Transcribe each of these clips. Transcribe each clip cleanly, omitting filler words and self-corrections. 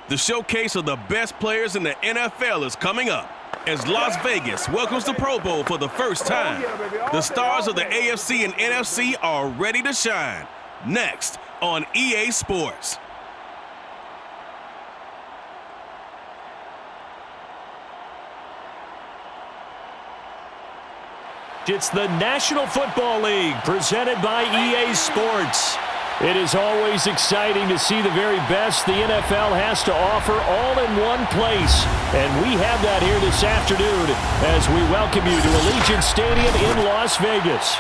The showcase of the best players in the NFL is coming up as Las Vegas welcomes the Pro Bowl for the first time. The stars of the AFC and NFC are ready to shine. Next on EA Sports. It's the National Football League presented by EA Sports. It is always exciting to see the very best the NFL has to offer all in one place. And we have that here this afternoon as we welcome you to Allegiant Stadium in Las Vegas.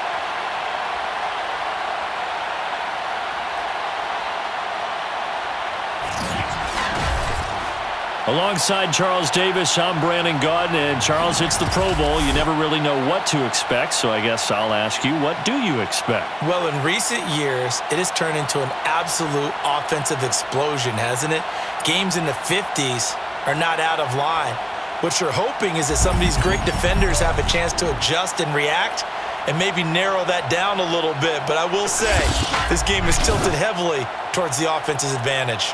Alongside Charles Davis, I'm Brandon Gaudin. And Charles, it's the Pro Bowl. You never really know what to expect, so I guess I'll ask you, what do you expect? Well, in recent years, it has turned into an absolute offensive explosion, hasn't it? Games in the 50s are not out of line. What you're hoping is that some of these great defenders have a chance to adjust and react and maybe narrow that down a little bit. But I will say, this game is tilted heavily towards the offense's advantage.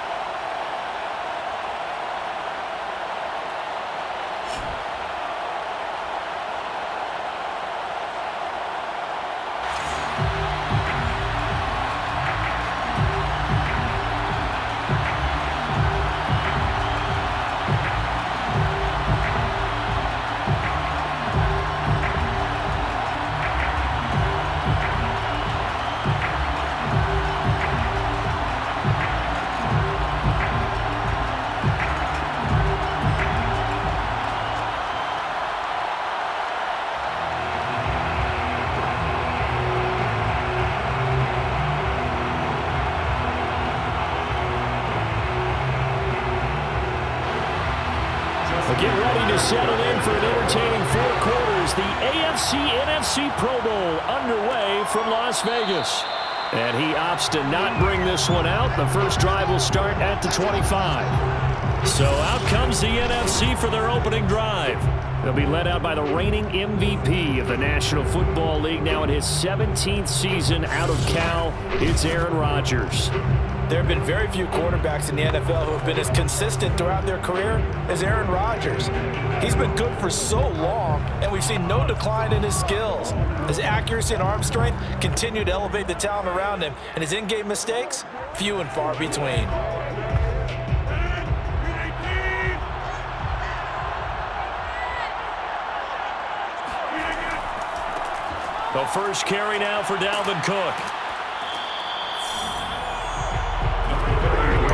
Get ready to settle in for an entertaining four quarters. The AFC NFC Pro Bowl underway from Las Vegas. And he opts to not bring this one out. The first drive will start at the 25. So out comes the NFC for their opening drive. They'll be led out by the reigning MVP of the National Football League, now in his 17th season out of Cal. It's Aaron Rodgers. There have been very few quarterbacks in the NFL who have been as consistent throughout their career as Aaron Rodgers. He's been good for so long, and we've seen no decline in his skills. His accuracy and arm strength continue to elevate the talent around him, and his in-game mistakes, few and far between. The first carry now for Dalvin Cook.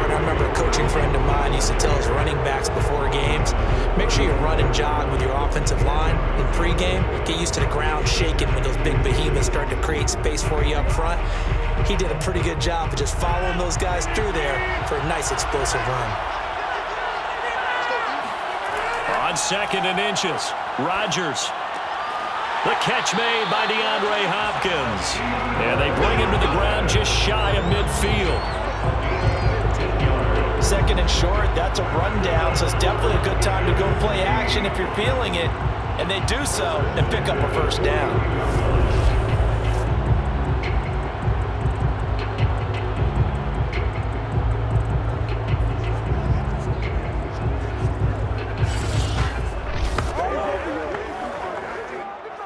I remember a coaching friend of mine used to tell his running backs before games, make sure you run and jog with your offensive line in pregame. Get used to the ground shaking when those big behemoths start to create space for you up front. He did a pretty good job of just following those guys through there for a nice explosive run. On 2nd and inches, Rodgers. The catch made by DeAndre Hopkins. And they bring him to the ground just shy of midfield. 2nd and short, that's a rundown, so it's definitely a good time to go play action if you're feeling it. And they do so and pick up a first down.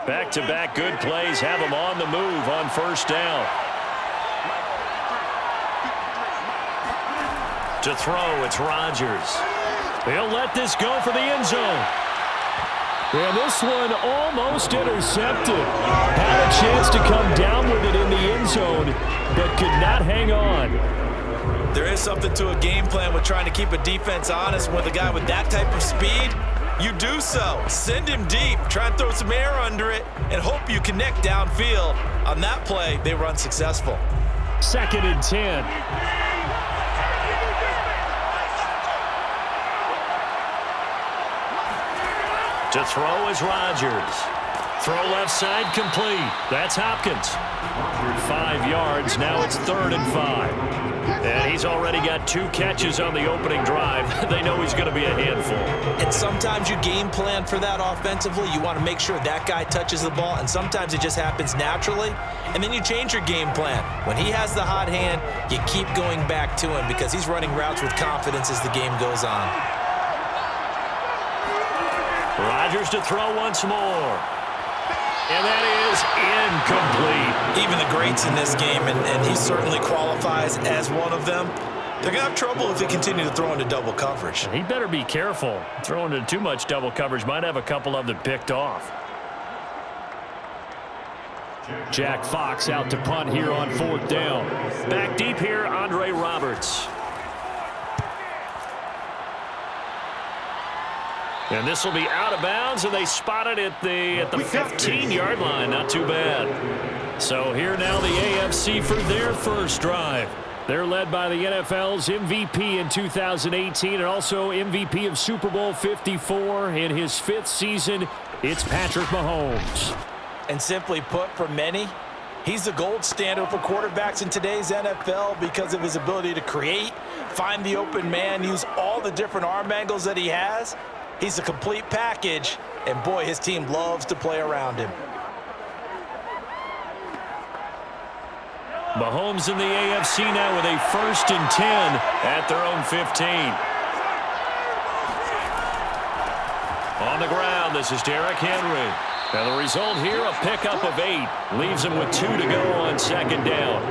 Back-to-back good plays have them on the move on first down. To throw, it's Rodgers. He'll let this go for the end zone. And this one almost intercepted. Had a chance to come down with it in the end zone, but could not hang on. There is something to a game plan with trying to keep a defense honest. With a guy with that type of speed, you do so. Send him deep, try and throw some air under it, and hope you connect downfield. On that play, they run successful. 2nd and 10. To throw is Rodgers. Throw left side complete. That's Hopkins. 5 yards. Now it's 3rd and 5. And he's already got 2 catches on the opening drive. They know he's going to be a handful. And sometimes you game plan for that offensively. You want to make sure that guy touches the ball, and sometimes it just happens naturally, and then you change your game plan. When he has the hot hand, you keep going back to him because he's running routes with confidence as the game goes on. Rodgers to throw once more. And that is incomplete. Even the greats in this game, and he certainly qualifies as one of them, they're going to have trouble if they continue to throw into double coverage. He better be careful. Throwing into too much double coverage might have a couple of them picked off. Jack Fox out to punt here on 4th down. Back deep here, Andre Roberts. And this will be out of bounds, and they spot it at the 15-yard line. Not too bad. So here now the AFC for their first drive. They're led by the NFL's MVP in 2018 and also MVP of Super Bowl 54 in his 5th season. It's Patrick Mahomes. And simply put, for many, he's the gold standard for quarterbacks in today's NFL because of his ability to create, find the open man, use all the different arm angles that he has. He's a complete package, and boy, his team loves to play around him. Mahomes in the AFC now with a 1st and 10 at their own 15. On the ground, this is Derrick Henry. And the result here, a pickup of 8. Leaves him with 2 to go on 2nd down.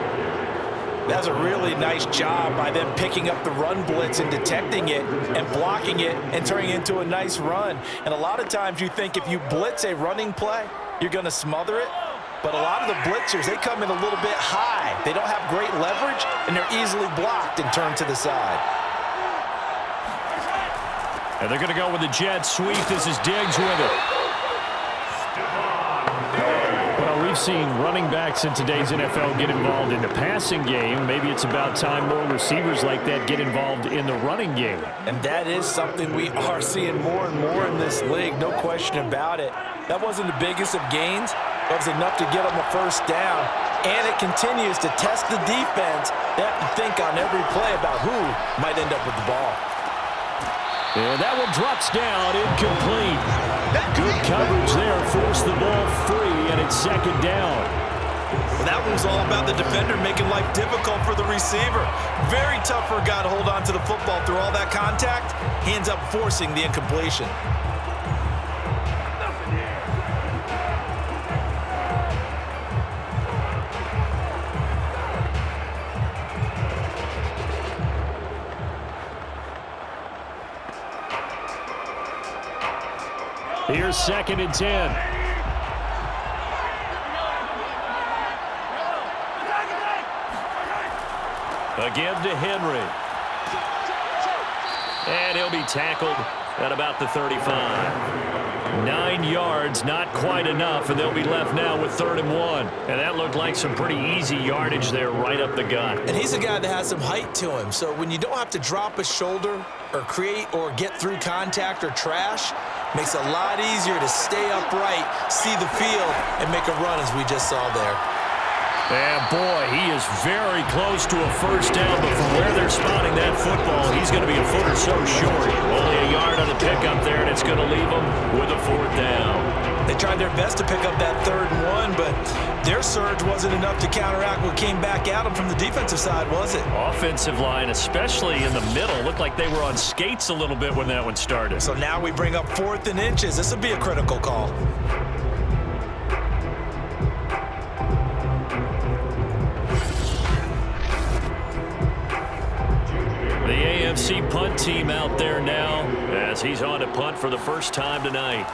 That's a really nice job by them picking up the run blitz and detecting it and blocking it and turning it into a nice run. And a lot of times you think if you blitz a running play, you're going to smother it. But a lot of the blitzers, they come in a little bit high. They don't have great leverage, and they're easily blocked and turned to the side. And they're going to go with the jet sweep. This is Diggs with it. Well, we've seen running backs in today's NFL get involved in the passing game. Maybe it's about time more receivers like that get involved in the running game. And that is something we are seeing more and more in this league, no question about it. That wasn't the biggest of gains. It was enough to get them a 1st down. And it continues to test the defense. They have to think on every play about who might end up with the ball. And that one drops down, incomplete. Good coverage there, forced the ball free, and it's 2nd down. Well, that one was all about the defender making life difficult for the receiver. Very tough for a guy to hold on to the football through all that contact. He ends up forcing the incompletion. Here's 2nd and 10. Again to Henry. And he'll be tackled at about the 35. 9 yards, not quite enough, and they'll be left now with 3rd and 1. And that looked like some pretty easy yardage there right up the gut. And he's a guy that has some height to him, so when you don't have to drop a shoulder or create or get through contact or trash, makes it a lot easier to stay upright, see the field, and make a run as we just saw there. And boy, he is very close to a 1st down, but from where they're spotting that football, he's going to be a foot or so short. Only a yard on the pickup there, and it's going to leave him with a 4th down. They tried their best to pick up that 3rd and 1, but their surge wasn't enough to counteract what came back at them from the defensive side, was it? Offensive line, especially in the middle, looked like they were on skates a little bit when that one started. So now we bring up 4th and inches. This would be a critical call. The AFC punt team out there now as he's on to punt for the first time tonight.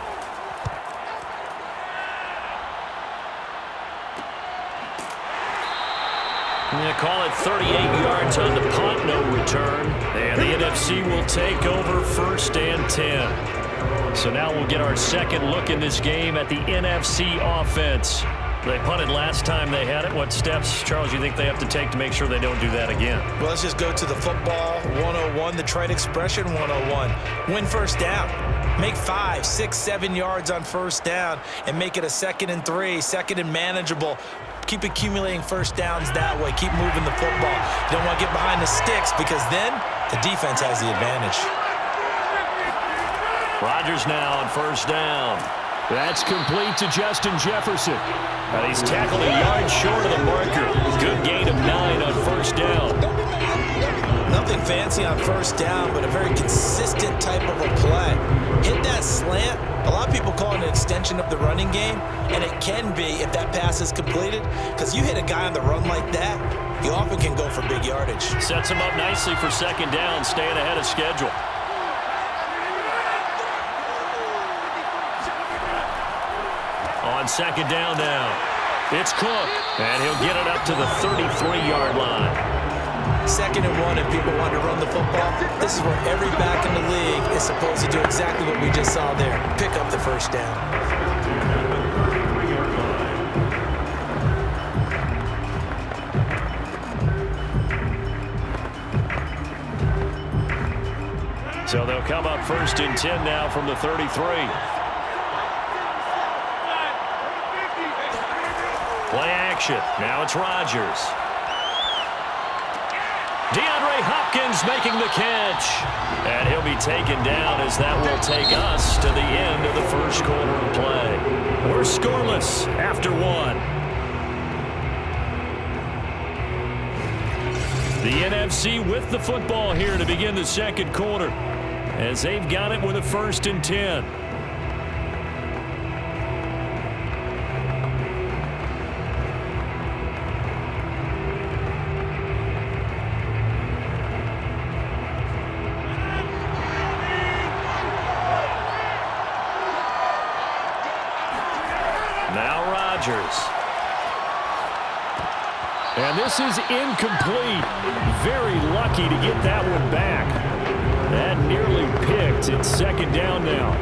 Yeah, call it 38 yards on the punt, no return. And the NFC will take over 1st and 10. So now we'll get our 2nd look in this game at the NFC offense. They punted last time they had it. What steps, Charles, you think they have to take to make sure they don't do that again? Well, let's just go to the football 101, the trade expression 101. Win 1st down. Make 5, 6, 7 yards on 1st down and make it a 2nd and 3, 2nd and manageable. Keep accumulating first downs that way. Keep moving the football. You don't want to get behind the sticks because then the defense has the advantage. Rodgers now on first down. That's complete to Justin Jefferson. And he's tackled a yard short of the marker. Good gain of 9 on first down. Nothing fancy on first down, but a very consistent type of a play. Hit that slant. A lot of people call it an extension of the running game, and it can be if that pass is completed, because you hit a guy on the run like that, you often can go for big yardage. Sets him up nicely for second down, staying ahead of schedule. On second down now, it's Cook, and he'll get it up to the 33-yard line. 2nd and 1, if people want to run the football, this is where every back in the league is supposed to do exactly what we just saw there, pick up the first down. So they'll come up 1st and 10 now from the 33. Play action. Now it's Rodgers. DeAndre Hopkins making the catch. And he'll be taken down as that will take us to the end of the first quarter of play. We're scoreless after 1. The NFC with the football here to begin the second quarter, as they've got it with a 1st and 10. Now Rodgers. And this is incomplete. Very lucky to get that one back. That nearly picked. It's second down now.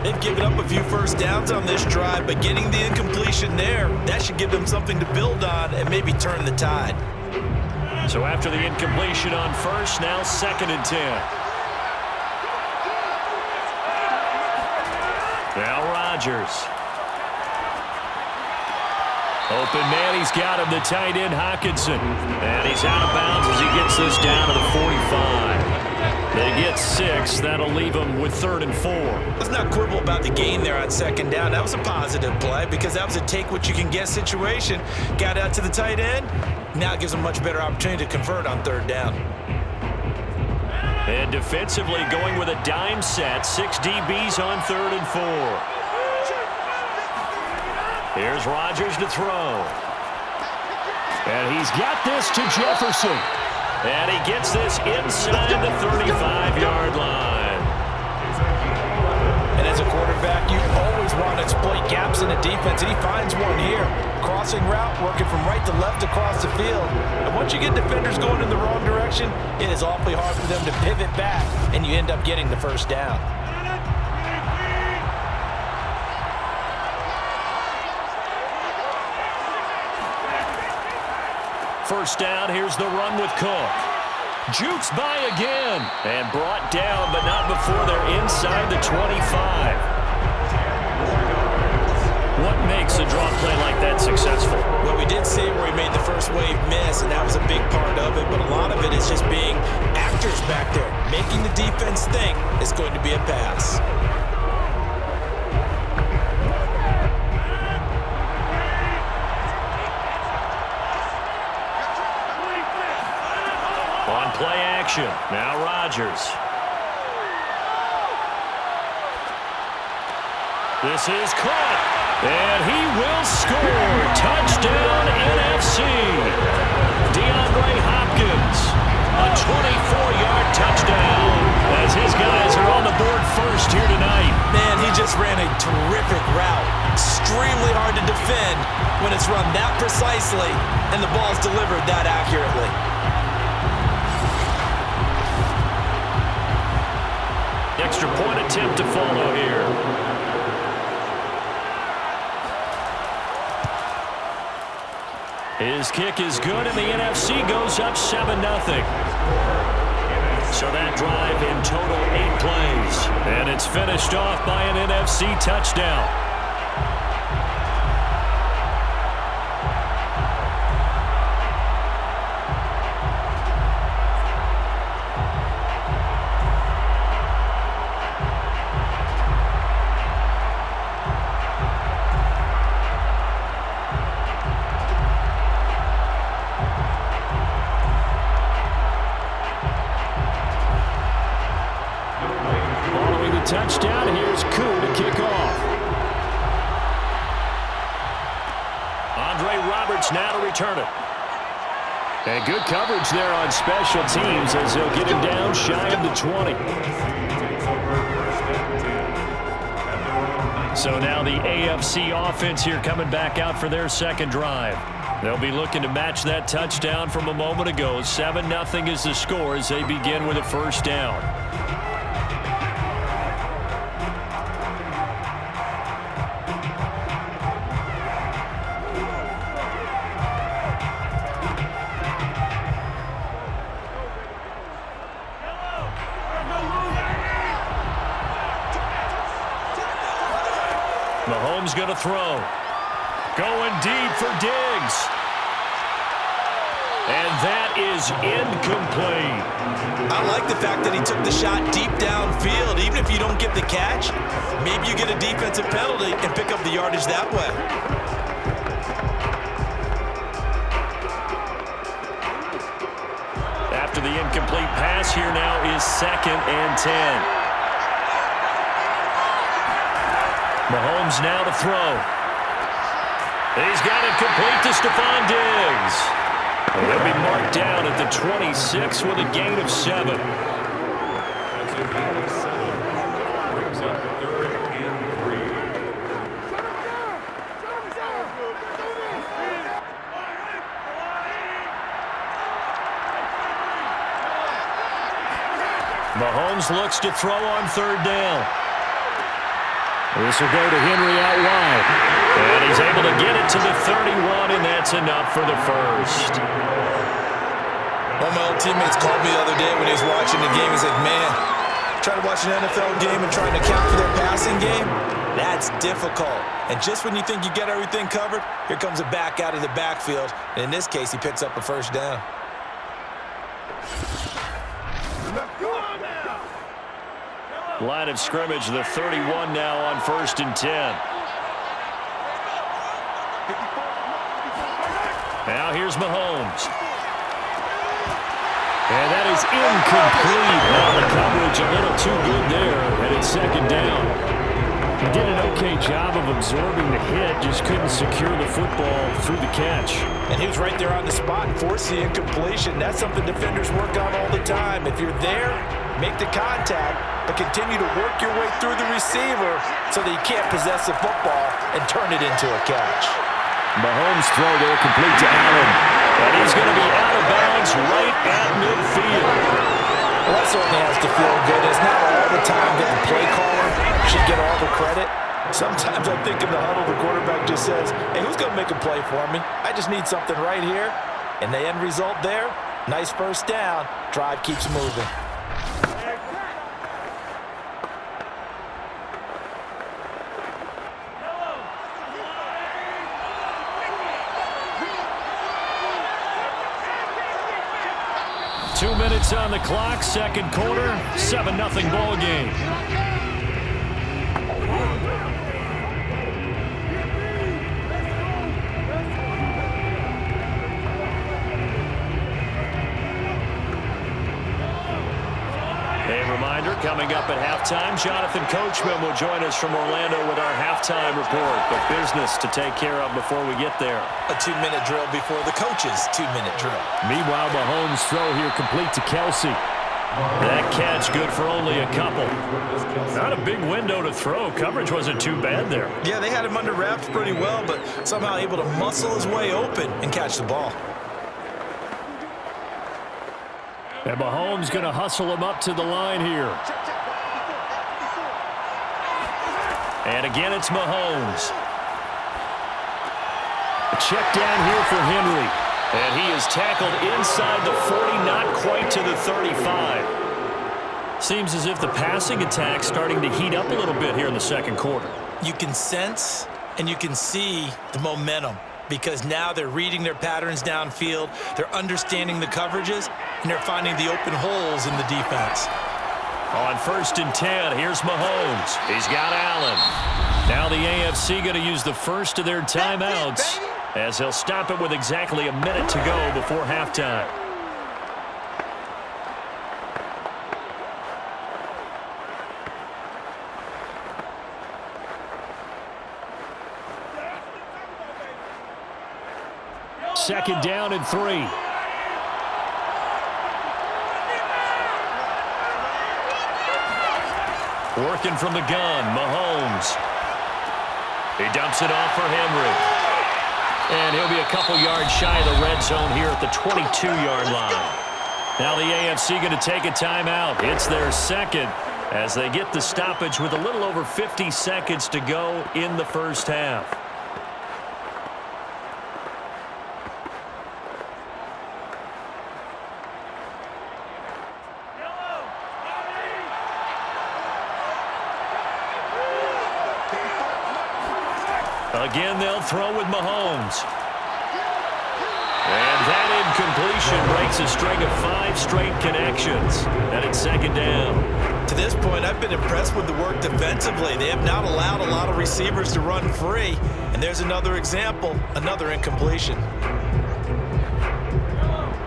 They've given up a few first downs on this drive, but getting the incompletion there, that should give them something to build on and maybe turn the tide. So after the incompletion on first, now 2nd and 10. Now Rodgers. Open man, he's got him, the tight end, Hockenson. And he's out of bounds as he gets this down to the 45. They get 6. That'll leave him with 3rd and 4. Let's not quibble about the gain there on second down. That was a positive play because that was a take-what-you-can-get situation. Got out to the tight end. Now it gives them a much better opportunity to convert on 3rd down. And defensively going with a dime set. 6 DBs on 3rd and 4. Here's Rodgers to throw. And he's got this to Jefferson. And he gets this inside the 35-yard line. And as a quarterback, you always want to exploit gaps in the defense, and he finds one here. Crossing route, working from right to left across the field. And once you get defenders going in the wrong direction, it is awfully hard for them to pivot back, and you end up getting the first down. First down, here's the run with Cook. Jukes by again. And brought down, but not before they're inside the 25. What makes a draw play like that successful? Well, we did see it where he made the first wave miss, and that was a big part of it. But a lot of it is just being actors back there, making the defense think it's going to be a pass. On play action, now Rodgers. This is caught, and he will score. Touchdown, NFC. DeAndre Hopkins, a 24-yard touchdown, as his guys are on the board first here tonight. Man, he just ran a terrific route. Extremely hard to defend when it's run that precisely and the ball's delivered that accurately. Extra point attempt to follow here. His kick is good, and the NFC goes up 7-0. So that drive in total 8 plays. And it's finished off by an NFC touchdown. touchdown. Here's Koo to kick off. Roberts now to return it. And good coverage there on special teams as they'll get him down shy of the 20. So now the AFC offense here coming back out for their second drive. They'll be looking to match that touchdown from a moment ago. 7-0 is the score as they begin with a first down. Mahomes going to throw. Going deep for Diggs. And that is incomplete. I like the fact that he took the shot deep downfield. Even if you don't get the catch, maybe you get a defensive penalty and pick up the yardage that way. After the incomplete pass, here now is 2nd and 10. Mahomes now to throw. He's got it complete to Stephon Diggs. He'll be marked down at the 26 with a gain of 7. Mahomes looks to throw on 3rd down. This will go to Henry out wide. And he's able to get it to the 31, and that's enough for the first. One of my old teammates called me the other day when he was watching the game. He's like, man, trying to watch an NFL game and trying to account for their passing game, that's difficult. And just when you think you get everything covered, here comes a back out of the backfield. And in this case, he picks up a first down. Line of scrimmage, the 31 now on 1st and 10. Now here's Mahomes. And that is incomplete. Now the coverage a little too good there, and it's 2nd down. He did an okay job of absorbing the hit, just couldn't secure the football through the catch. And he was right there on the spot and forced the incompletion. That's something defenders work on all the time. If you're there, make the contact, but continue to work your way through the receiver so that you can't possess the football and turn it into a catch. Mahomes throw there complete to Allen. And he's going to be out of bounds right at midfield. Well, that certainly has to feel good. It's not all the time that the play caller should get all the credit. Sometimes I think in the huddle, the quarterback just says, hey, who's going to make a play for me? I just need something right here. And the end result there, nice first down. Drive keeps moving. Two minutes on the clock, second quarter, 7-0 ball game. A reminder, coming up at halftime, Jonathan Coachman will join us from Orlando with our halftime report. But business to take care of before we get there. A 2-minute drill before the coach's 2-minute drill. Meanwhile, Mahomes' throw here complete to Kelsey. That catch good for only a couple. Not a big window to throw. Coverage wasn't too bad there. Yeah, they had him under wraps pretty well, but somehow able to muscle his way open and catch the ball. And Mahomes going to hustle him up to the line here. And again, it's Mahomes. A check down here for Henry. And he is tackled inside the 40, not quite to the 35. Seems as if the passing attack's starting to heat up a little bit here in the second quarter. You can sense and you can see the momentum because now they're reading their patterns downfield, they're understanding the coverages, and they're finding the open holes in the defense. On 1st and 10, here's Mahomes. He's got Allen. Now the AFC going to use the first of their timeouts as they'll stop it with exactly a minute to go before halftime. second down and 3. Working from the gun, Mahomes. He dumps it off for Henry. And he'll be a couple yards shy of the red zone here at the 22-yard line. Now the AFC going to take a timeout. It's their second as they get the stoppage with a little over 50 seconds to go in the first half. Again, they'll throw with Mahomes. And that incompletion breaks a string of 5 straight connections. And it's second down. To this point, I've been impressed with the work defensively. They have not allowed a lot of receivers to run free. And there's another example, another incompletion.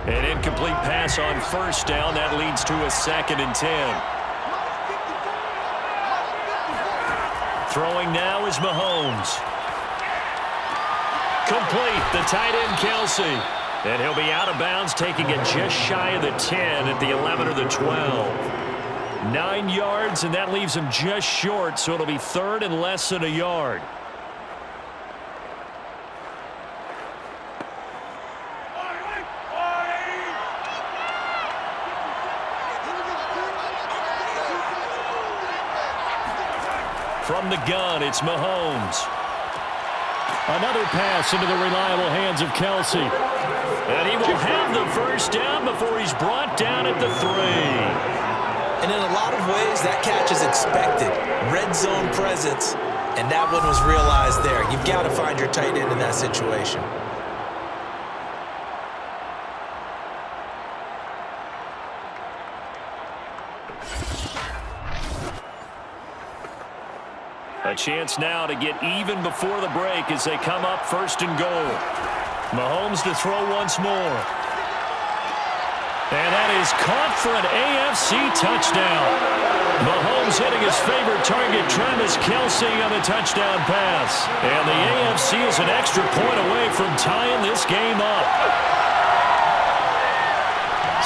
An incomplete pass on first down. That leads to a 2nd and 10. Throwing now is Mahomes. Complete, the tight end, Kelsey. And he'll be out of bounds, taking it just shy of the 10 at the 11 or the 12. 9 yards, and that leaves him just short, so it'll be 3rd and less than a yard. From the gun, it's Mahomes. Another pass into the reliable hands of Kelsey. And he will have the first down before he's brought down at the 3. And in a lot of ways, that catch is expected. Red zone presence, and that one was realized there. You've got to find your tight end in that situation. A chance now to get even before the break as they come up 1st and goal. Mahomes to throw once more. And that is caught for an AFC touchdown. Mahomes hitting his favorite target, Travis Kelsey, on the touchdown pass. And the AFC is an extra point away from tying this game up.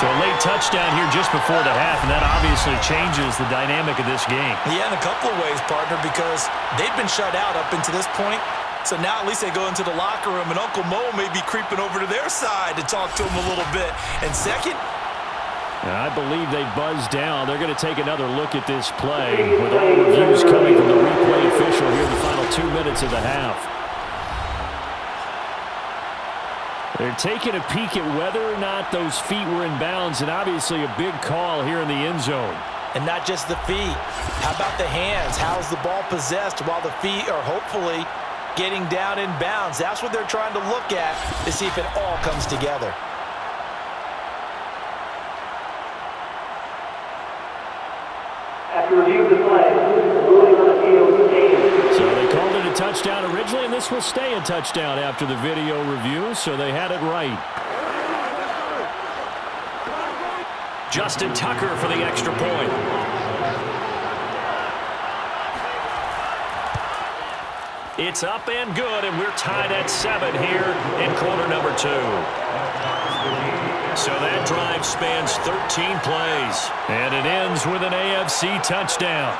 So a late touchdown here just before the half, and that obviously changes the dynamic of this game. Yeah, in a couple of ways, partner, because they've been shut out up until this point. So now at least they go into the locker room, and Uncle Mo may be creeping over to their side to talk to him a little bit. And second, I believe they buzzed down. They're going to take another look at this play with all reviews coming from the replay official here in the final 2 minutes of the half. They're taking a peek at whether or not those feet were in bounds, and obviously a big call here in the end zone. And not just the feet. How about the hands? How's the ball possessed while the feet are hopefully getting down in bounds? That's what they're trying to look at to see if it all comes together. After review of the play, ruling on the field game. So they called it a touchdown originally, and this will stay a touchdown after the video review, so they had it right. Justin Tucker for the extra point. It's up and good, and we're tied at 7 here in quarter number 2. So that drive spans 13 plays, and it ends with an AFC touchdown.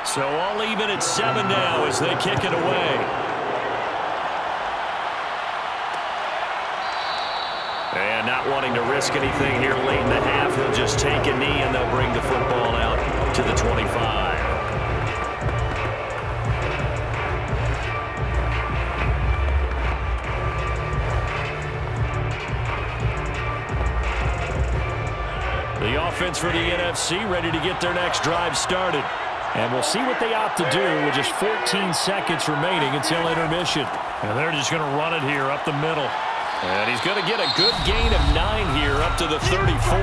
So all even at 7 now as they kick it away. And not wanting to risk anything here late in the half, he'll just take a knee and they'll bring the football out to the 25. The offense for the NFC ready to get their next drive started. And we'll see what they opt to do with just 14 seconds remaining until intermission. And they're just going to run it here up the middle. And he's going to get a good gain of 9 here up to the 34.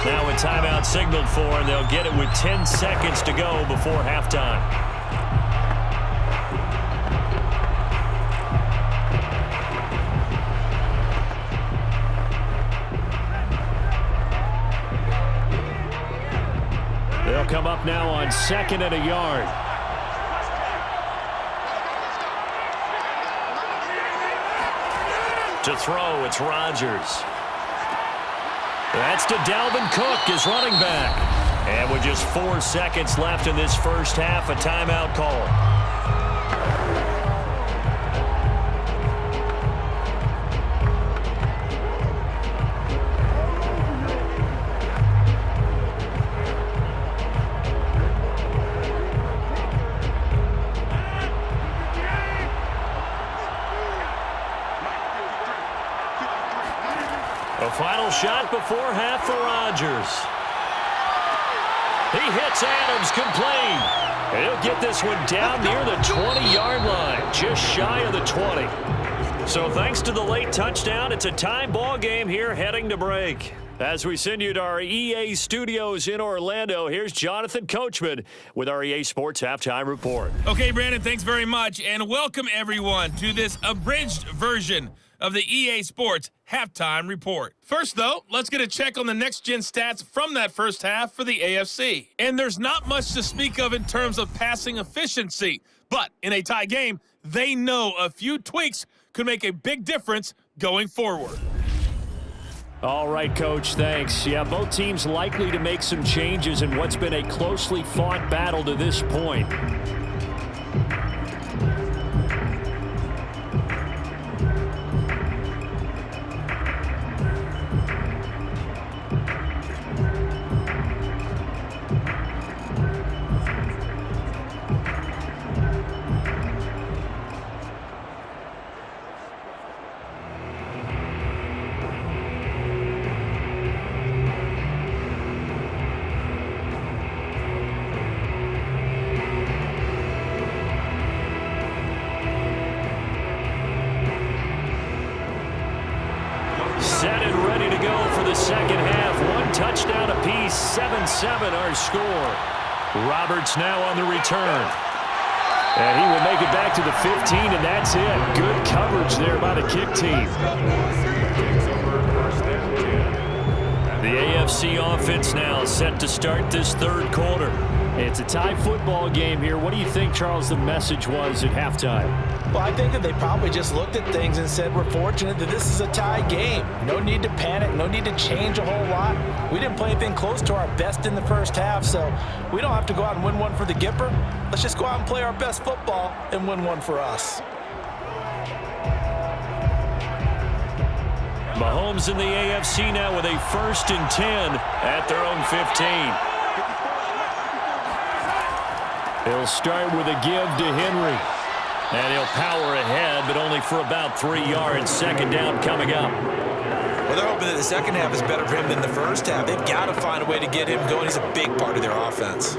Now a timeout signaled for, and they'll get it with 10 seconds to go before halftime. They'll come up now on 2nd and a yard. To throw, it's Rodgers. That's to Dalvin Cook, his running back. And with just 4 seconds left in this first half, a timeout call. A final shot before half for Rodgers. He hits Adams complete. He'll get this one down near the 20-yard line, just shy of the 20. So thanks to the late touchdown, it's a tie ball game here heading to break. As we send you to our EA studios in Orlando, here's Jonathan Coachman with our EA Sports Halftime Report. Okay, Brandon, thanks very much, and welcome everyone to this abridged version of the EA Sports Halftime Report. First, though, let's get a check on the next-gen stats from that first half for the AFC. And there's not much to speak of in terms of passing efficiency, but in a tie game, they know a few tweaks could make a big difference going forward. All right, Coach, thanks. Yeah, both teams likely to make some changes in what's been a closely fought battle to this point. Set and ready to go for the second half. 1 touchdown apiece, 7-7 our score. Roberts now on the return. And he will make it back to the 15, and that's it. Good coverage there by the kick team. The AFC offense now set to start this third quarter. It's a tie football game here. What do you think, Charles, the message was at halftime? Well, I think that they probably just looked at things and said, we're fortunate that this is a tie game. No need to panic, no need to change a whole lot. We didn't play anything close to our best in the first half, so we don't have to go out and win one for the Gipper. Let's just go out and play our best football and win one for us. Mahomes in the AFC now with a 1st and 10 at their own 15. He'll start with a give to Henry. And he'll power ahead, but only for about 3 yards. Second down coming up. Well, they're hoping that the second half is better for him than the first half. They've got to find a way to get him going. He's a big part of their offense.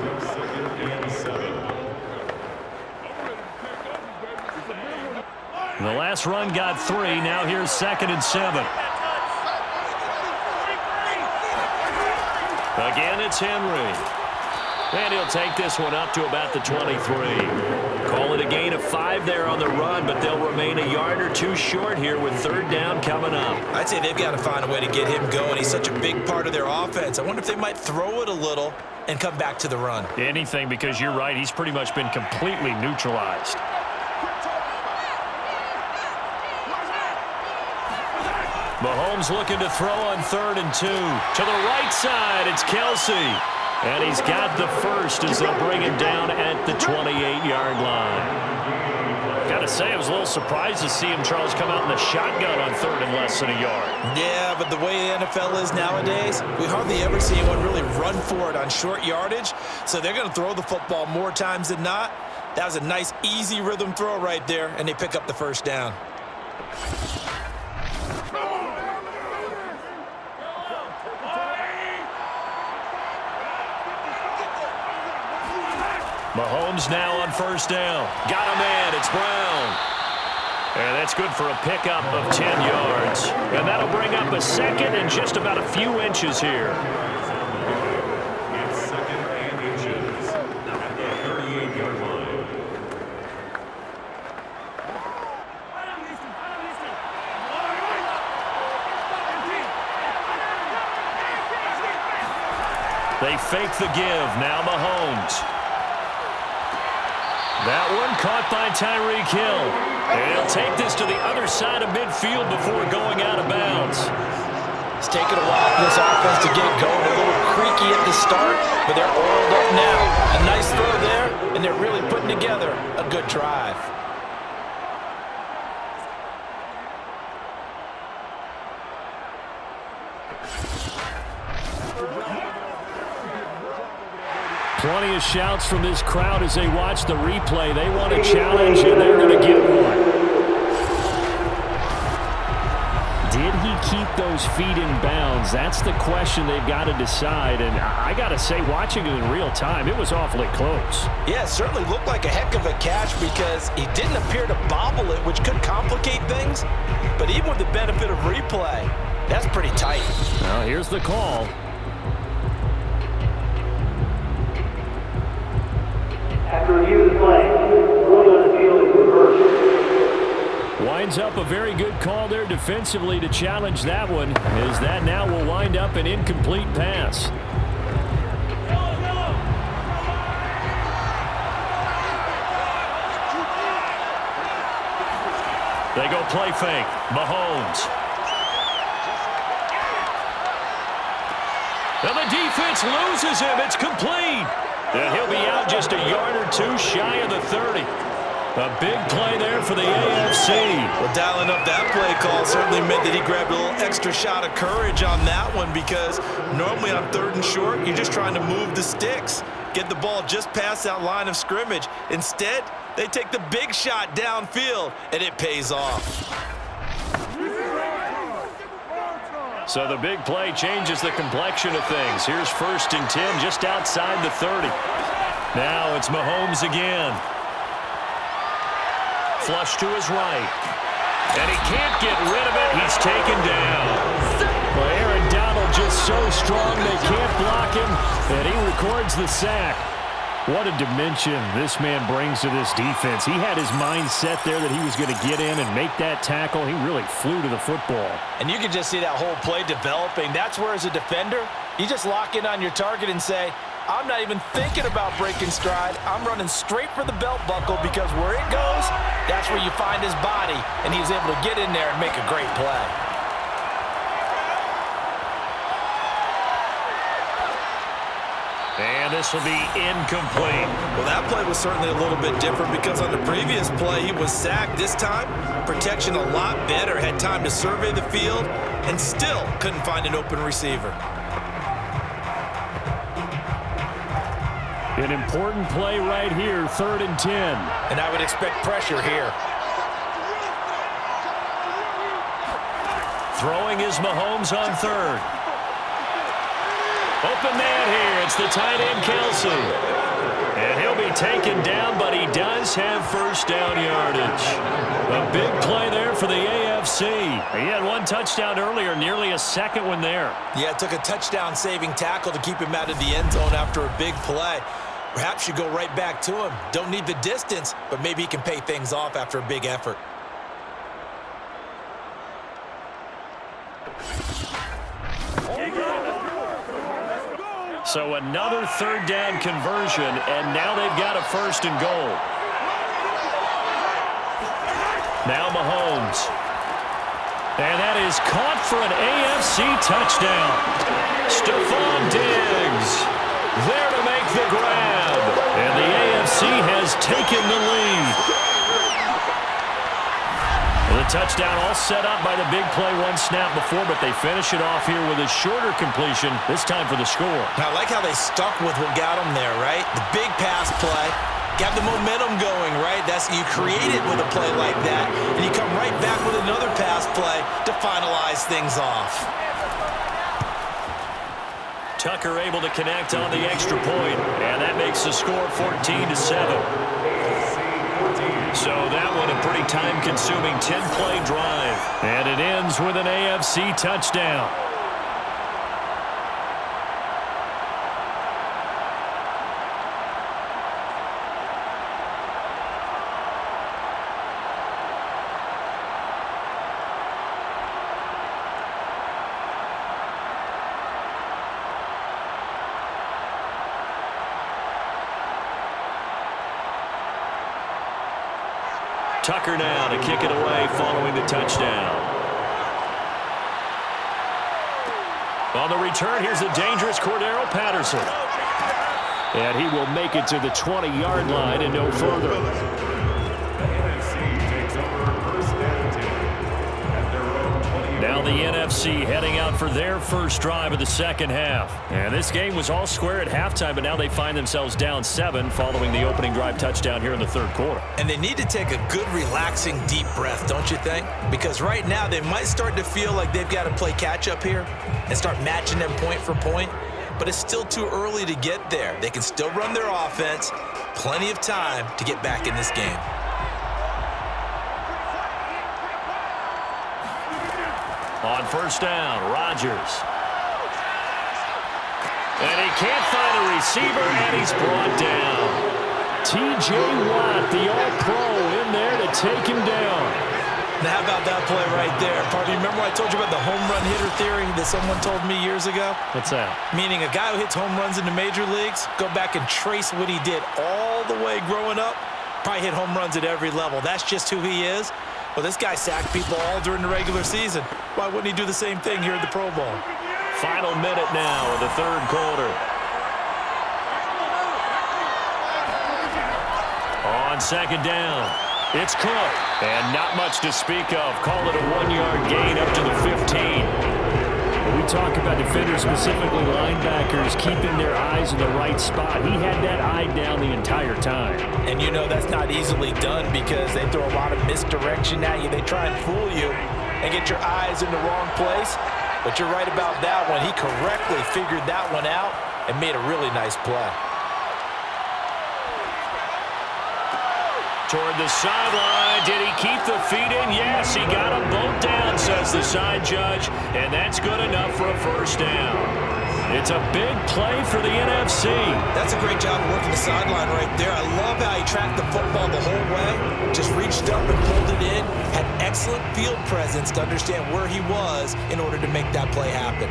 The last run got 3. Now here's 2nd and 7. Again, it's Henry. And he'll take this one up to about the 23. Call it a gain of 5 there on the run, but they'll remain a yard or 2 short here with 3rd down coming up. I'd say they've got to find a way to get him going. He's such a big part of their offense. I wonder if they might throw it a little and come back to the run. Anything, because you're right. He's pretty much been completely neutralized. Mahomes looking to throw on 3rd and 2. To the right side, it's Kelsey. And he's got the first as they'll bring him down at the 28-yard line. Got to say, I was a little surprised to see him, Charles, come out in the shotgun on 3rd and less than a yard. Yeah, but the way the NFL is nowadays, we hardly ever see anyone really run for it on short yardage. So they're going to throw the football more times than not. That was a nice, easy rhythm throw right there, and they pick up the first down. Mahomes now on first down. Got a man. It's Brown. And that's good for a pickup of 10 yards. And that'll bring up a second and just about a few inches here. Second and inches at the 38-yard line. They fake the give. Now Mahomes. That one caught by Tyreek Hill. And he'll take this to the other side of midfield before going out of bounds. It's taken a while for this offense to get going. A little creaky at the start, but they're oiled up now. A nice throw there, and they're really putting together a good drive. Plenty of shouts from this crowd as they watch the replay. They want a challenge, and they're going to get one. Did he keep those feet in bounds? That's the question they've got to decide. And I got to say, watching it in real time, it was awfully close. Yeah, it certainly looked like a heck of a catch because he didn't appear to bobble it, which could complicate things. But even with the benefit of replay, that's pretty tight. Now, here's the call. After review of the play, ruling on the field is reversed. Winds up a very good call there defensively to challenge that one, as that now will wind up an incomplete pass. They go play fake. Mahomes. And the defense loses him. It's complete. And he'll be out just a yard or two shy of the 30. A big play there for the AFC. Well, dialing up that play call certainly meant that he grabbed a little extra shot of courage on that one because normally on 3rd and short, you're just trying to move the sticks, get the ball just past that line of scrimmage. Instead, they take the big shot downfield, and it pays off. So the big play changes the complexion of things. Here's 1st and 10 just outside the 30. Now it's Mahomes again. Flush to his right. And he can't get rid of it. He's taken down. Well, Aaron Donald just so strong they can't block him, and he records the sack. What a dimension this man brings to this defense. He had his mind set there that he was going to get in and make that tackle. He really flew to the football. And you can just see that whole play developing. That's where, as a defender, you just lock in on your target and say, I'm not even thinking about breaking stride. I'm running straight for the belt buckle because where it goes, that's where you find his body. And he's able to get in there and make a great play. And this will be incomplete. Well, that play was certainly a little bit different because on the previous play, he was sacked. This time, protection a lot better. Had time to survey the field and still couldn't find an open receiver. An important play right here, 3rd and 10. And I would expect pressure here. Throwing is Mahomes on 3rd. Open man here. It's the tight end, Kelsey. And he'll be taken down, but he does have 1st down yardage. A big play there for the AFC. He had 1 touchdown earlier, nearly a 2nd one there. Yeah, it took a touchdown-saving tackle to keep him out of the end zone after a big play. Perhaps you go right back to him. Don't need the distance, but maybe he can pay things off after a big effort. So another 3rd down conversion, and now they've got a 1st and goal. Now Mahomes. And that is caught for an AFC touchdown. Stephon Diggs there to make the grab. And the AFC has taken the lead. The touchdown all set up by the big play 1 snap before, but they finish it off here with a shorter completion, this time for the score. Now, I like how they stuck with what got them there, right? The big pass play, got the momentum going, right? You create it with a play like that, and you come right back with another pass play to finalize things off. Tucker able to connect on the extra point, and that makes the score 14-7. So that one a pretty time-consuming 10-play drive. And it ends with an AFC touchdown. Tucker now to kick it away following the touchdown. On the return, here's the dangerous Cordero Patterson. And he will make it to the 20-yard line and no further. The NFC takes over first and 10 at their own 20. Now the NFC heading out for their first drive of the second half. And this game was all square at halftime, but now they find themselves down 7 following the opening drive touchdown here in the third quarter. And they need to take a good, relaxing, deep breath, don't you think? Because right now they might start to feel like they've got to play catch-up here and start matching them point for point. But it's still too early to get there. They can still run their offense. Plenty of time to get back in this game. On first down, Rodgers. And he can't find a receiver, and he's brought down. T.J. Watt, the All-Pro, in there to take him down. Now, how about that play right there? Party, remember I told you about the home run hitter theory that someone told me years ago? What's that? Meaning a guy who hits home runs in the major leagues, go back and trace what he did all the way growing up, probably hit home runs at every level. That's just who he is. Well, this guy sacked people all during the regular season. Why wouldn't he do the same thing here at the Pro Bowl? Final minute now of the third quarter. On second down, it's Cook. And not much to speak of. Call it a 1-yard gain up to the 15. When we talk about defenders, specifically linebackers, keeping their eyes in the right spot, he had that eye down the entire time. And you know that's not easily done because they throw a lot of misdirection at you. They try and fool you and get your eyes in the wrong place. But you're right about that one. He correctly figured that one out and made a really nice play. Toward the sideline. Did he keep the feet in? Yes, he got them both down, says the side judge. And that's good enough for a first down. It's a big play for the NFC. That's a great job of working the sideline right there. I love how he tracked the football the whole way. Just reached up and pulled it in. Had excellent field presence to understand where he was in order to make that play happen.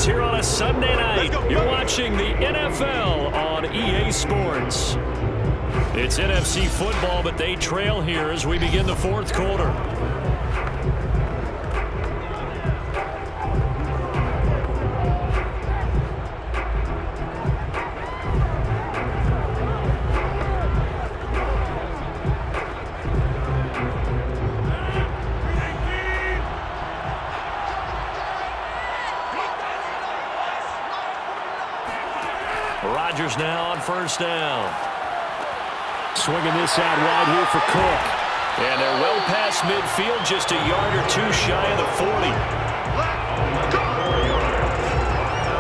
Here on a Sunday night, you're watching the NFL on EA Sports. It's NFC football, but they trail here as we begin the fourth quarter. Rodgers now on first down. Swinging this out wide here for Cook. And they're well past midfield, just a yard or two shy of the 40.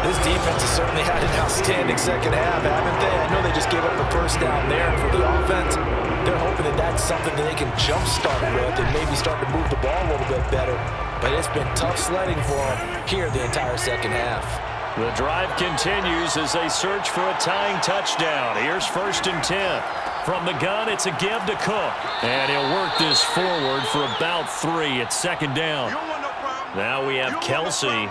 This defense has certainly had an outstanding second half, haven't they? I know they just gave up the first down there, and for the offense, they're hoping that that's something that they can jumpstart with and maybe start to move the ball a little bit better. But it's been tough sledding for them here the entire second half. The drive continues as they search for a tying touchdown. Here's 1st and 10. From the gun, it's a give to Cook. And he'll work this forward for about 3 at second down. Now we have Kelsey,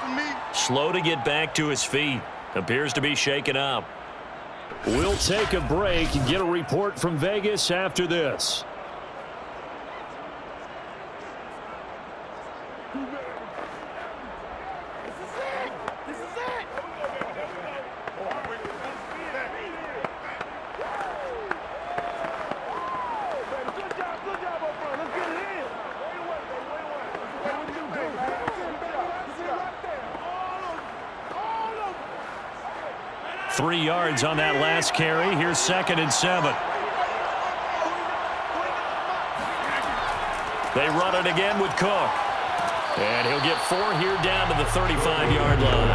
slow to get back to his feet. Appears to be shaken up. We'll take a break and get a report from Vegas after this. 3 yards on that last carry. Here's 2nd and 7. They run it again with Cook. And he'll get 4 here down to the 35-yard line.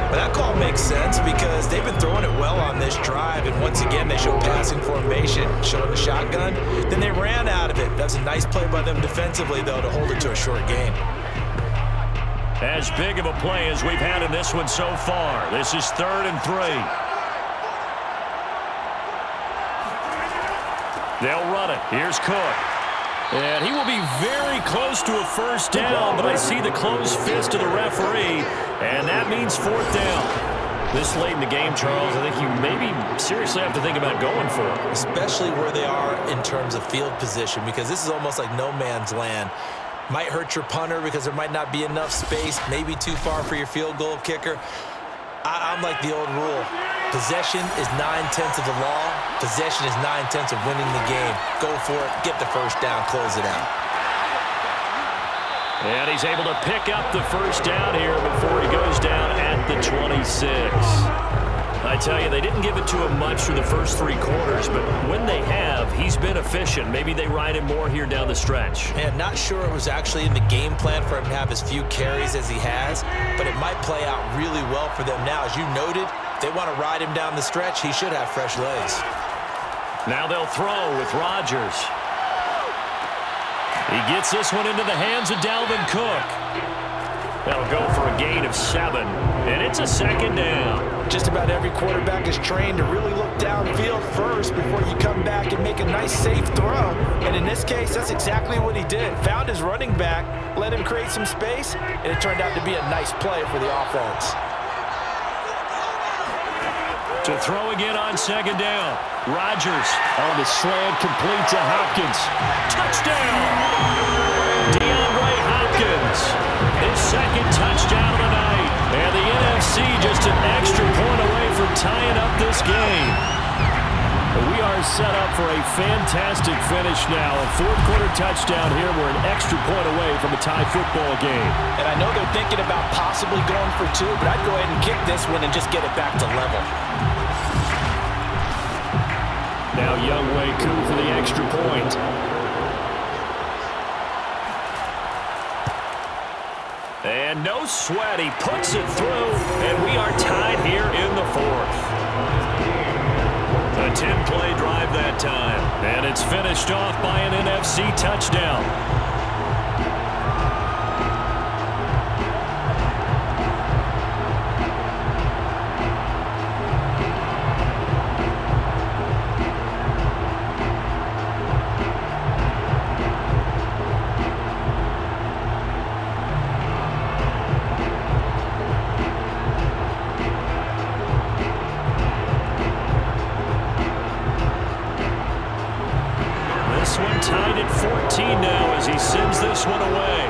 Well, that call makes sense because they've been throwing it well on this drive, and once again they show passing formation, showing the shotgun. Then they ran out of it. That's a nice play by them defensively, though, to hold it to a short gain. As big of a play as we've had in this one so far. This is 3rd and 3. They'll run it. Here's Cook. And he will be very close to a first down, but I see the closed fist of the referee, and that means 4th down. This late in the game, Charles, I think you maybe seriously have to think about going for it. Especially where they are in terms of field position, because this is almost like no man's land. Might hurt your punter because there might not be enough space, maybe too far for your field goal kicker. I'm like the old rule. Possession is 9/10 of the law. Possession is 9/10 of winning the game. Go for it. Get the first down. Close it out. And he's able to pick up the first down here before he goes down at the 26. I tell you, they didn't give it to him much through the first 3 quarters, but when they have, he's been efficient. Maybe they ride him more here down the stretch. Man, not sure it was actually in the game plan for him to have as few carries as he has, but it might play out really well for them now. As you noted, if they want to ride him down the stretch, he should have fresh legs. Now they'll throw with Rodgers. He gets this one into the hands of Dalvin Cook. That'll go for a gain of 7, and it's a 2nd down. Just about every quarterback is trained to really look downfield first before you come back and make a nice, safe throw. And in this case, that's exactly what he did. Found his running back, let him create some space, and it turned out to be a nice play for the offense. To throw again on 2nd down. Rodgers on the slant, complete to Hopkins. Touchdown! DeAndre Hopkins. His 2nd touchdown of the night. And the NFC just an extra point away from tying up this game. We are set up for a fantastic finish now. A 4th quarter touchdown here. We're an extra point away from a tie football game. And I know they're thinking about possibly going for 2, but I'd go ahead and kick this one and just get it back to level. Now Younghoe Koo for the extra point. And no sweat, he puts it through, and we are tied here in the 4th. A 10-play drive that time, and it's finished off by an NFC touchdown. Tied at 14 now as he sends this one away.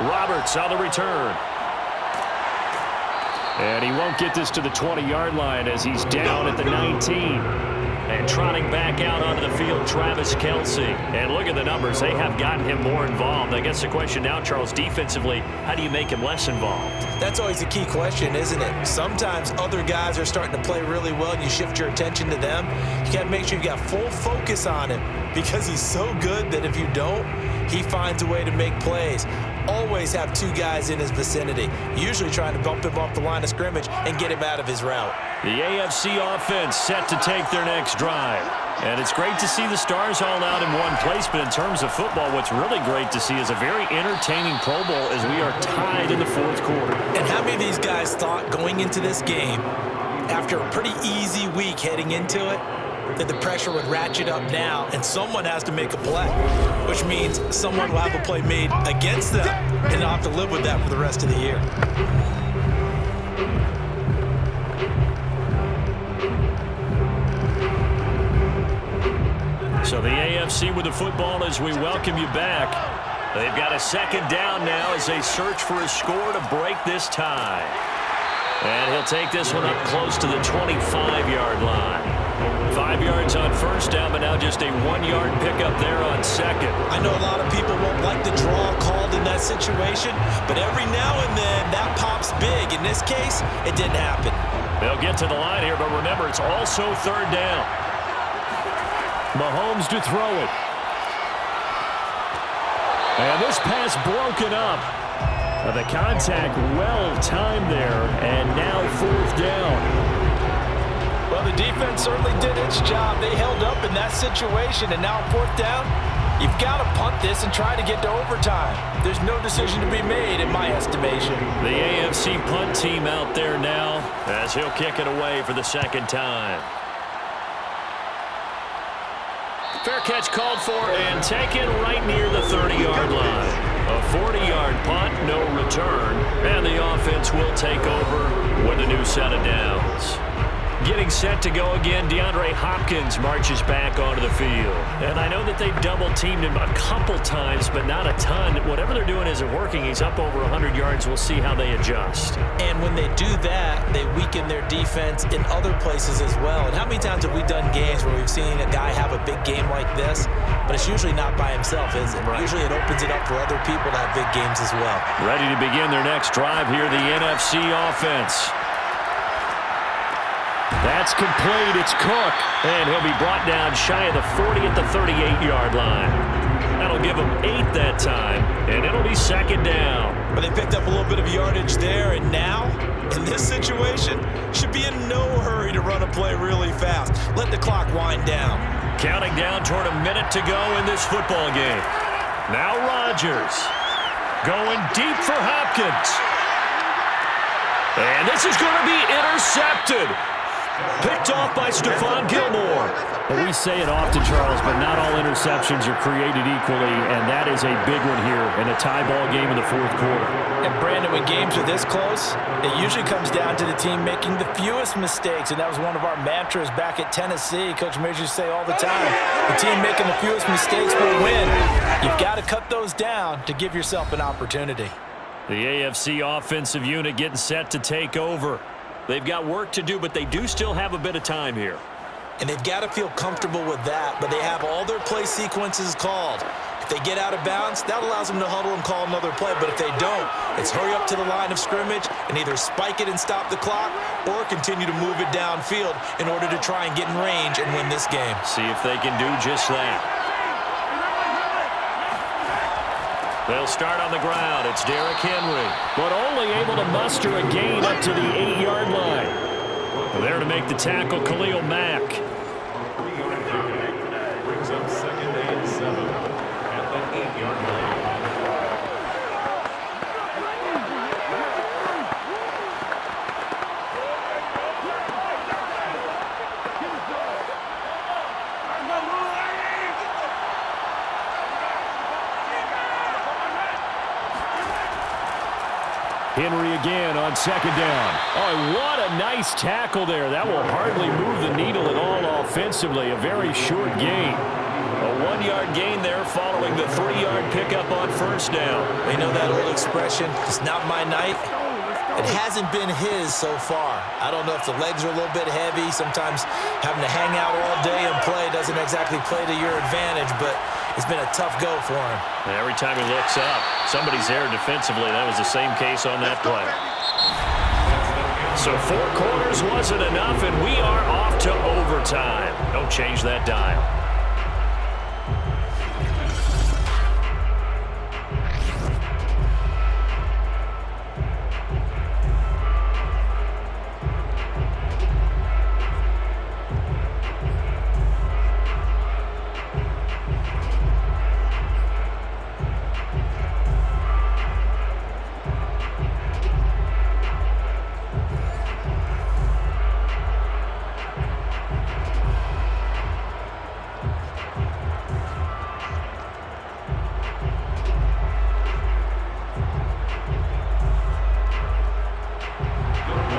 Roberts on the return. And he won't get this to the 20-yard line as he's down at the 19. And trotting back out onto the field, Travis Kelce. And look at the numbers. They have gotten him more involved. I guess the question now, Charles, defensively, how do you make him less involved? That's always the key question, isn't it? Sometimes other guys are starting to play really well and you shift your attention to them. You got to make sure you got full focus on him because he's so good that if you don't, he finds a way to make plays. Always have 2 guys in his vicinity, usually trying to bump him off the line of scrimmage and get him out of his route. The AFC offense set to take their next drive. And it's great to see the stars all out in one place, but in terms of football, what's really great to see is a very entertaining Pro Bowl as we are tied in the 4th quarter. And how many of these guys thought going into this game, after a pretty easy week heading into it, that the pressure would ratchet up now and someone has to make a play, which means someone will have a play made against them and they'll have to live with that for the rest of the year. So the AFC with the football as we welcome you back. They've got a 2nd down now as they search for a score to break this tie. And he'll take this one up close to the 25-yard line. 5 yards on first down, but now just a 1-yard pickup there on 2nd. I know a lot of people won't like the draw called in that that situation, but every now and then that pops big. In this case, it didn't happen. They'll get to the line here, but remember, it's also third down. Mahomes to throw it. And this pass broken up. The contact well timed there, and now fourth down. Well, the defense certainly did its job. They held up in that situation, and now fourth down, you've got to punt this and try to get to overtime. There's no decision to be made in my estimation. The AFC punt team out there now as he'll kick it away for the second time. Fair catch called for and taken right near the 30-yard line. A 40-yard punt, no return, and the offense will take over with a new set of downs. Getting set to go again, DeAndre Hopkins marches back onto the field. And I know that they've double-teamed him a couple times, but not a ton. Whatever they're doing isn't working. He's up over 100 yards. We'll see how they adjust. And when they do that, they weaken their defense in other places as well. And how many times have we done games where we've seen a guy have a big game like this, but it's usually not by himself, is it? Right. Usually it opens it up for other people to have big games as well. Ready to begin their next drive here, the NFC offense. That's complete. It's Cook. And he'll be brought down shy of the 40 at the 38-yard line. That'll give him 8 that time, and it'll be second down. But they picked up a little bit of yardage there, and now, in this situation, should be in no hurry to run a play really fast. Let the clock wind down. Counting down toward a minute to go in this football game. Now Rodgers going deep for Hopkins. And this is going to be intercepted. Picked off by Stephon Gilmore. Well, we say it often, Charles, but not all interceptions are created equally, and that is a big one here in a tie ball game in the fourth quarter. And Brandon, when games are this close, it usually comes down to the team making the fewest mistakes, and that was one of our mantras back at Tennessee. Coach Majors used to say all the time, the team making the fewest mistakes will win. You've got to cut those down to give yourself an opportunity. The AFC offensive unit getting set to take over. They've got work to do, but they do still have a bit of time here. And they've got to feel comfortable with that, but they have all their play sequences called. If they get out of bounds, that allows them to huddle and call another play. But if they don't, it's hurry up to the line of scrimmage and either spike it and stop the clock or continue to move it downfield in order to try and get in range and win this game. See if they can do just that. They'll start on the ground. It's Derrick Henry. But only able to muster a gain up to the 8-yard line. There to make the tackle, Khalil Mack. Brings up second and 7 at the 8-yard line. Henry again on second down. Oh, what a nice tackle there. That will hardly move the needle at all offensively. A very short gain. A 1-yard gain there following the 3-yard pickup on first down. You know that old expression, it's not my night? It hasn't been his so far. I don't know if the legs are a little bit heavy. Sometimes having to hang out all day and play doesn't exactly play to your advantage, but it's been a tough go for him. Every time he looks up, somebody's there defensively. That was the same case on that play. So 4 quarters wasn't enough, and we are off to overtime. Don't change that dial.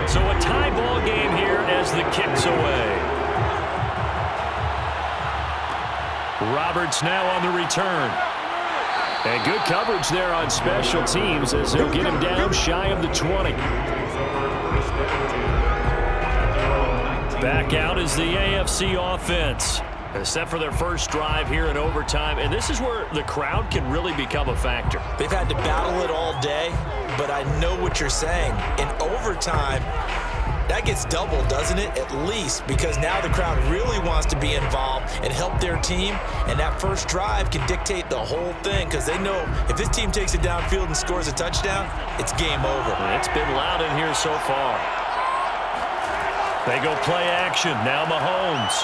So a tie ball game here as the kick's away. Roberts now on the return. And good coverage there on special teams as they'll get him down shy of the 20. Back out is the AFC offense. Set for their first drive here in overtime, and this is where the crowd can really become a factor. They've had to battle it all day, but I know what you're saying. In overtime, that gets doubled, doesn't it? At least, because now the crowd really wants to be involved and help their team, and that first drive can dictate the whole thing because they know if this team takes it downfield and scores a touchdown, it's game over. It's been loud in here so far. They go play action. Now Mahomes.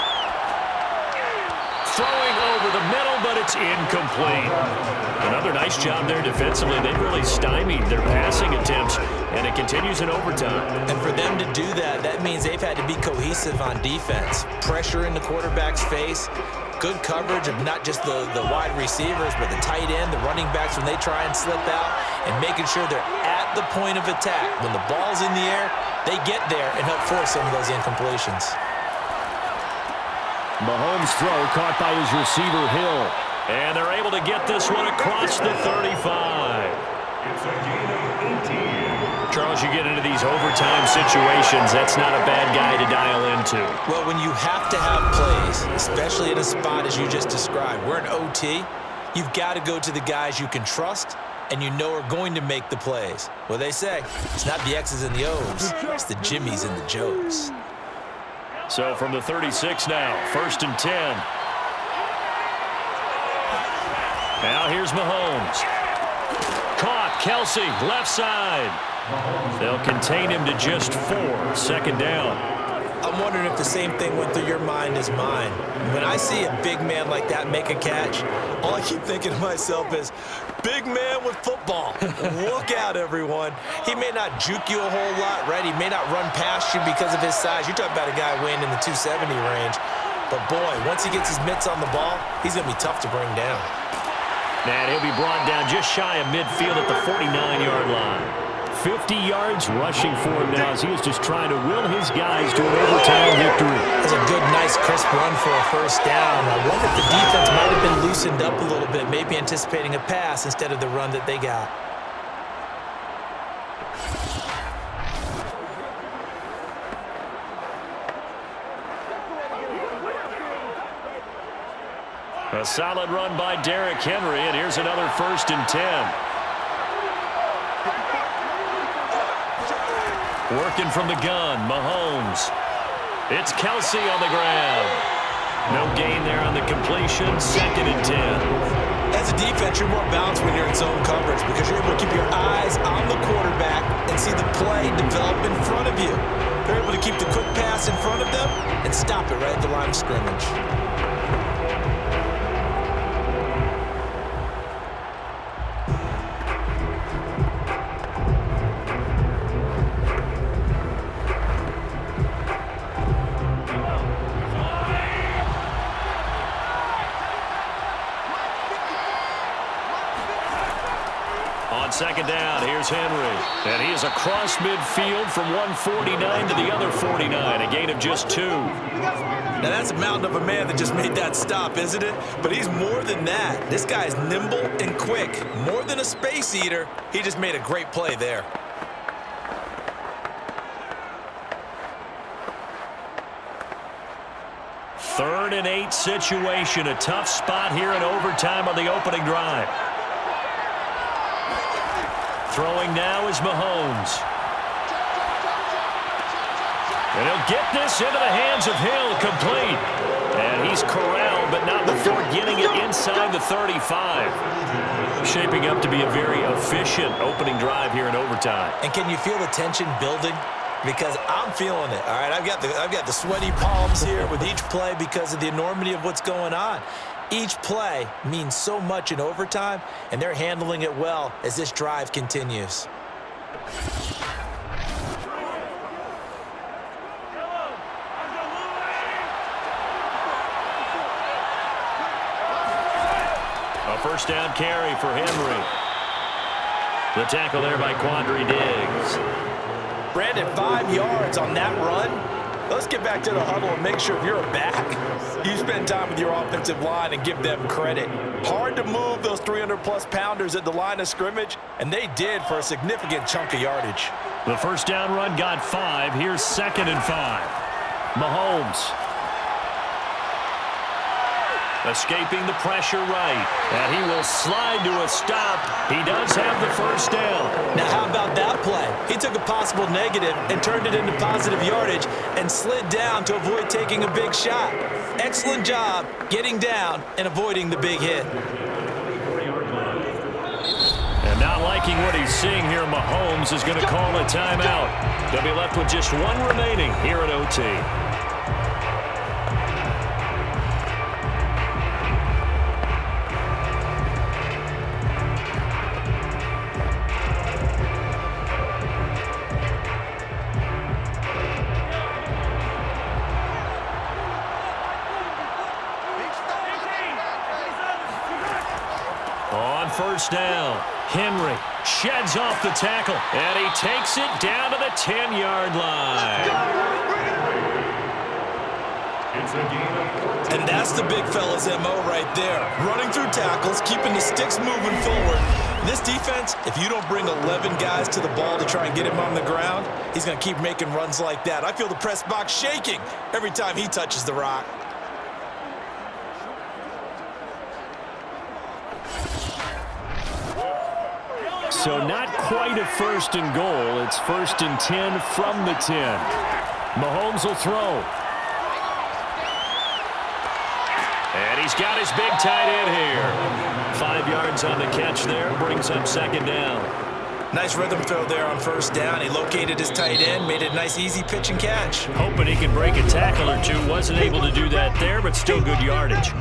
Throwing over the middle, but it's incomplete. Another nice job there defensively. They've really stymied their passing attempts, and it continues in overtime. And for them to do that, that means they've had to be cohesive on defense. Pressure in the quarterback's face, good coverage of not just the wide receivers, but the tight end, the running backs when they try and slip out, and making sure they're at the point of attack. When the ball's in the air, they get there and help force some of those incompletions. Mahomes' throw caught by his receiver, Hill. And they're able to get this one across the 35. It's a gain of 18. Charles, you get into these overtime situations, that's not a bad guy to dial into. Well, when you have to have plays, especially in a spot as you just described, we're in OT, you've got to go to the guys you can trust and you know are going to make the plays. Well, they say it's not the X's and the O's, it's the Jimmies and the Joes. So from the 36 now, 1st and 10. Now here's Mahomes. Caught, Kelsey, left side. They'll contain him to just 4, 2nd down. I'm wondering if the same thing went through your mind as mine. When I see a big man like that make a catch, all I keep thinking to myself is, big man with football. Look out, everyone. He may not juke you a whole lot, right? He may not run past you because of his size. You're talking about a guy weighing in the 270 range. But, boy, once he gets his mitts on the ball, he's going to be tough to bring down. And he'll be brought down just shy of midfield at the 49-yard line. 50 yards rushing for him now as he is just trying to will his guys to an overtime victory. That's a good, nice, crisp run for a first down. I wonder if the defense might have been loosened up a little bit, maybe anticipating a pass instead of the run that they got. A solid run by Derrick Henry, and here's another 1st and 10. Working from the gun, Mahomes. It's Kelsey on the ground. No gain there on the completion, 2nd and 10. As a defense, you're more balanced when you're in zone coverage because you're able to keep your eyes on the quarterback and see the play develop in front of you. They're able to keep the quick pass in front of them and stop it right at the line of scrimmage. On 2nd down, here's Henry. And he is across midfield from 149 to the other 49, a gain of just 2. Now that's a mountain of a man that just made that stop, isn't it? But he's more than that. This guy's nimble and quick. More than a space eater, he just made a great play there. Third and 8 situation, a tough spot here in overtime on the opening drive. Throwing now is Mahomes. And he'll get this into the hands of Hill, complete. And he's corralled, but not before getting it inside the 35. Shaping up to be a very efficient opening drive here in overtime. And can you feel the tension building? Because I'm feeling it, all right? I've got the sweaty palms here with each play because of the enormity of what's going on. Each play means so much in overtime, and they're handling it well as this drive continues. A first down carry for Henry. The tackle there by Quandre Diggs. Brandon, 5 yards on that run. Let's get back to the huddle and make sure if you're back, you spend time with your offensive line and give them credit. Hard to move those 300-plus pounders at the line of scrimmage, and they did for a significant chunk of yardage. The first down run got 5. Here's 2nd and 5. Mahomes. Escaping the pressure right. And he will slide to a stop. He does have the first down. Now, how about that play? He took a possible negative and turned it into positive yardage and slid down to avoid taking a big shot. Excellent job getting down and avoiding the big hit. And not liking what he's seeing here, Mahomes is going to call a timeout. They'll be left with just one remaining here at OT. On first down, Henry sheds off the tackle, and he takes it down to the 10-yard line. It's a gain of 14. And that's the big fella's MO right there. Running through tackles, keeping the sticks moving forward. This defense, if you don't bring 11 guys to the ball to try and get him on the ground, he's going to keep making runs like that. I feel the press box shaking every time he touches the rock. So not quite a first and goal. It's first and 10 from the 10. Mahomes will throw. And he's got his big tight end here. 5 yards on the catch there. Brings up second down. Nice rhythm throw there on first down. He located his tight end, made it a nice easy pitch and catch. Hoping he can break a tackle or two. Wasn't able to do that there, but still good yardage.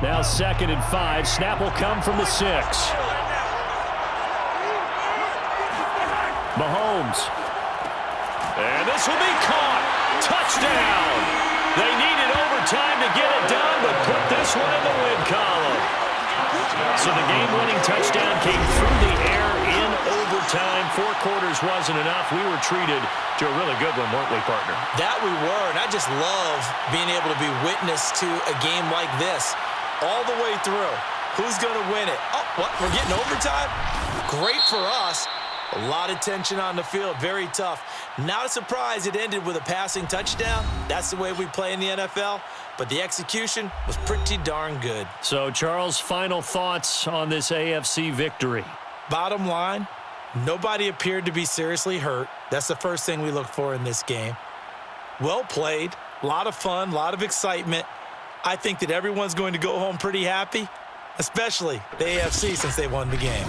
Now 2nd and 5. Snap will come from the 6. Mahomes. And this will be caught. Touchdown. They needed overtime to get it done, but put this one in the win column. So the game-winning touchdown came through the air in overtime. 4 quarters wasn't enough. We were treated to a really good one, weren't we, partner? That we were, and I just love being able to be witness to a game like this. All the way through. Who's going to win it? Oh, what? We're getting overtime? Great for us. A lot of tension on the field. Very tough. Not a surprise it ended with a passing touchdown. That's the way we play in the NFL. But the execution was pretty darn good. So, Charles, final thoughts on this AFC victory. Bottom line, nobody appeared to be seriously hurt. That's the first thing we look for in this game. Well played. A lot of fun. A lot of excitement. I think that everyone's going to go home pretty happy, especially the AFC since they won the game.